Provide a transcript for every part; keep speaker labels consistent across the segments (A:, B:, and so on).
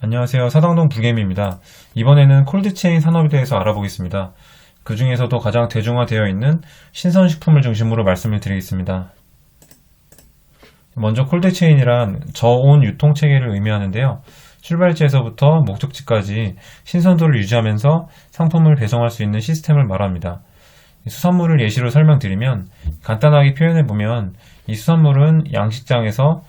A: 안녕하세요. 사당동 불개미입니다. 이번에는 콜드체인 산업에 대해서 알아보겠습니다. 그 중에서도 가장 대중화되어 있는 신선식품을 중심으로 말씀을 드리겠습니다. 먼저 콜드체인이란 저온 유통체계를 의미하는데요. 출발지에서부터 목적지까지 신선도를 유지하면서 상품을 배송할 수 있는 시스템을 말합니다. 수산물을 예시로 설명드리면 간단하게 표현해보면 이 수산물은 양식장에서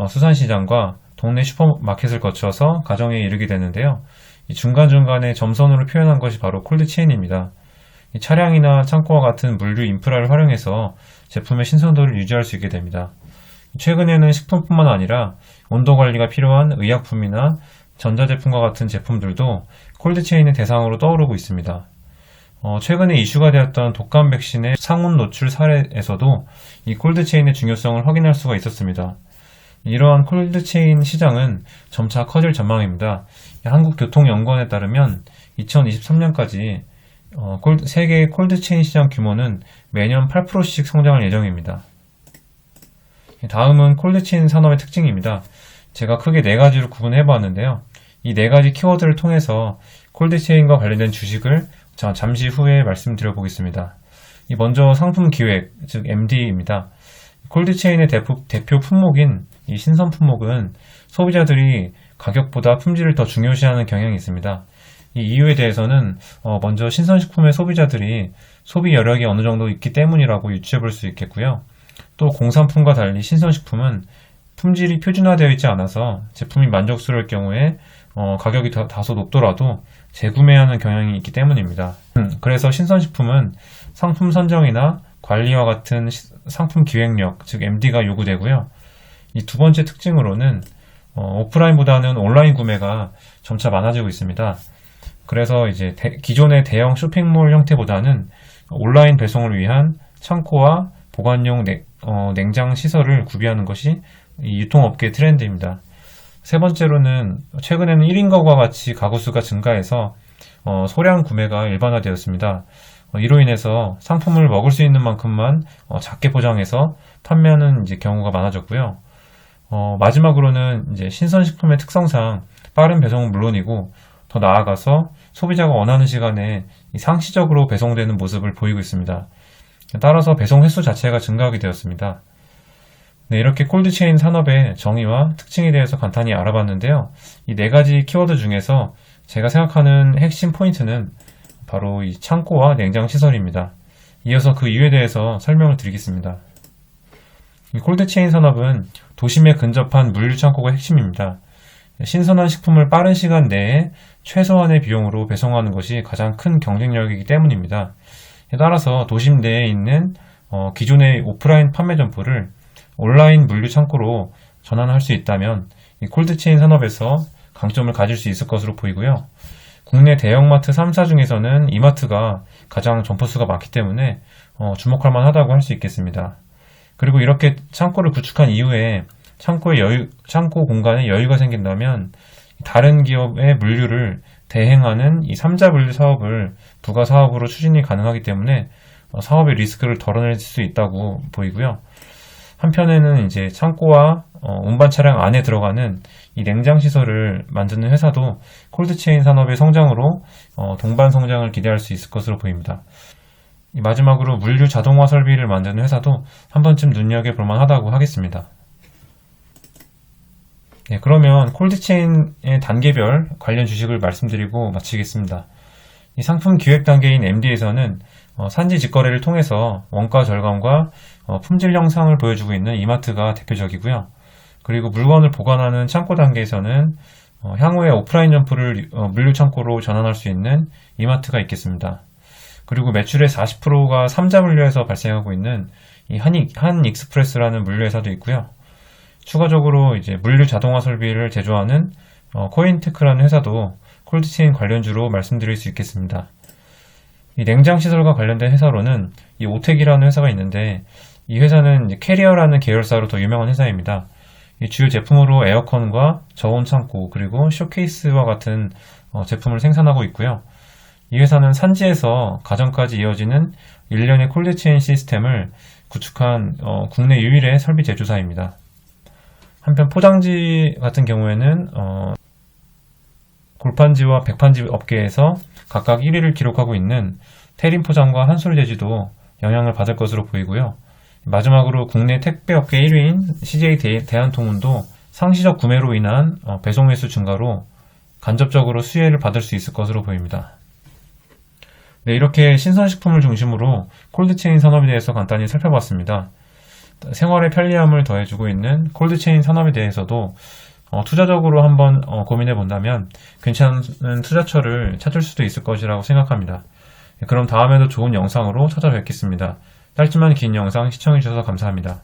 A: 수산시장과 동네 슈퍼마켓을 거쳐서 가정에 이르게 되는데요. 이 중간중간에 점선으로 표현한 것이 바로 콜드체인입니다. 이 차량이나 창고와 같은 물류 인프라를 활용해서 제품의 신선도를 유지할 수 있게 됩니다. 최근에는 식품뿐만 아니라 온도 관리가 필요한 의약품이나 전자제품과 같은 제품들도 콜드체인의 대상으로 떠오르고 있습니다. 최근에 이슈가 되었던 독감 백신의 상온 노출 사례에서도 이 콜드체인의 중요성을 확인할 수가 있었습니다. 이러한 콜드체인 시장은 점차 커질 전망입니다. 한국교통연구원에 따르면 2023년까지 세계 콜드체인 시장 규모는 매년 8%씩 성장할 예정입니다. 다음은 콜드체인 산업의 특징입니다. 제가 크게 4가지로 구분해 보았는데요. 이 4가지 키워드를 통해서 콜드체인과 관련된 주식을 잠시 후에 말씀드려 보겠습니다. 먼저 상품 기획, 즉 MD입니다. 콜드체인의 대표 품목인 이 신선 품목은 소비자들이 가격보다 품질을 더 중요시하는 경향이 있습니다. 이 이유에 대해서는 먼저 신선식품의 소비자들이 소비 여력이 어느 정도 있기 때문이라고 유추해 볼 수 있겠고요. 또 공산품과 달리 신선식품은 품질이 표준화되어 있지 않아서 제품이 만족스러울 경우에 가격이 다소 높더라도 재구매하는 경향이 있기 때문입니다. 그래서 신선식품은 상품 선정이나 관리와 같은 상품 기획력, 즉 MD가 요구되고요. 이 두 번째 특징으로는 오프라인보다는 온라인 구매가 점차 많아지고 있습니다. 그래서 이제 기존의 대형 쇼핑몰 형태보다는 온라인 배송을 위한 창고와 보관용 냉장 시설을 구비하는 것이 이 유통업계의 트렌드입니다. 세 번째로는 최근에는 1인 가구와 같이 가구 수가 증가해서 소량 구매가 일반화되었습니다. 이로 인해서 상품을 먹을 수 있는 만큼만 작게 포장해서 판매하는 경우가 많아졌고요. 마지막으로는 신선식품의 특성상 빠른 배송은 물론이고 더 나아가서 소비자가 원하는 시간에 상시적으로 배송되는 모습을 보이고 있습니다. 따라서 배송 횟수 자체가 증가하게 되었습니다. 네, 이렇게 콜드체인 산업의 정의와 특징에 대해서 간단히 알아봤는데요. 이 4가지 키워드 중에서 제가 생각하는 핵심 포인트는 바로 이 창고와 냉장 시설입니다. 이어서 그 이유에 대해서 설명을 드리겠습니다. 이 콜드체인 산업은 도심에 근접한 물류 창고가 핵심입니다. 신선한 식품을 빠른 시간 내에 최소한의 비용으로 배송하는 것이 가장 큰 경쟁력이기 때문입니다. 따라서 도심 내에 있는 기존의 오프라인 판매 점포를 온라인 물류 창고로 전환할 수 있다면 이 콜드체인 산업에서 강점을 가질 수 있을 것으로 보이고요. 국내 대형마트 3사 중에서는 이마트가 가장 점포수가 많기 때문에 주목할 만하다고 할 수 있겠습니다. 그리고 이렇게 창고를 구축한 이후에 창고 공간에 여유가 생긴다면 다른 기업의 물류를 대행하는 이 3자 분류 사업을 부가 사업으로 추진이 가능하기 때문에 사업의 리스크를 덜어낼 수 있다고 보이고요. 한편에는 창고와 운반 차량 안에 들어가는 이 냉장 시설을 만드는 회사도 콜드체인 산업의 성장으로 동반 성장을 기대할 수 있을 것으로 보입니다. 마지막으로 물류 자동화 설비를 만드는 회사도 한 번쯤 눈여겨볼 만하다고 하겠습니다. 네, 그러면 콜드체인의 단계별 관련 주식을 말씀드리고 마치겠습니다. 이 상품 기획 단계인 MD에서는 산지 직거래를 통해서 원가 절감과 품질 향상을 보여주고 있는 이마트가 대표적이고요. 그리고 물건을 보관하는 창고 단계에서는 향후에 오프라인 점포를 물류 창고로 전환할 수 있는 이마트가 있겠습니다. 그리고 매출의 40%가 3자 물류에서 발생하고 있는 이 한익스프레스라는 물류 회사도 있고요. 추가적으로 물류 자동화 설비를 제조하는 코인테크라는 회사도 콜드체인 관련주로 말씀드릴 수 있겠습니다. 이 냉장 시설과 관련된 회사로는 이 오텍이라는 회사가 있는데 이 회사는 캐리어라는 계열사로 더 유명한 회사입니다. 이 주요 제품으로 에어컨과 저온 창고 그리고 쇼케이스와 같은 제품을 생산하고 있고요. 이 회사는 산지에서 가정까지 이어지는 일련의 콜드체인 시스템을 구축한 국내 유일의 설비 제조사입니다. 한편 포장지 같은 경우에는 몰판지와 백판지 업계에서 각각 1위를 기록하고 있는 태림포장과 한솔제지도 영향을 받을 것으로 보이고요. 마지막으로 국내 택배업계 1위인 CJ 대한통운도 상시적 구매로 인한 배송 횟수 증가로 간접적으로 수혜를 받을 수 있을 것으로 보입니다. 네, 이렇게 신선식품을 중심으로 콜드체인 산업에 대해서 간단히 살펴봤습니다. 생활의 편리함을 더해주고 있는 콜드체인 산업에 대해서도 투자적으로 한번 고민해 본다면 괜찮은 투자처를 찾을 수도 있을 것이라고 생각합니다. 그럼 다음에도 좋은 영상으로 찾아뵙겠습니다. 짧지만 긴 영상 시청해 주셔서 감사합니다.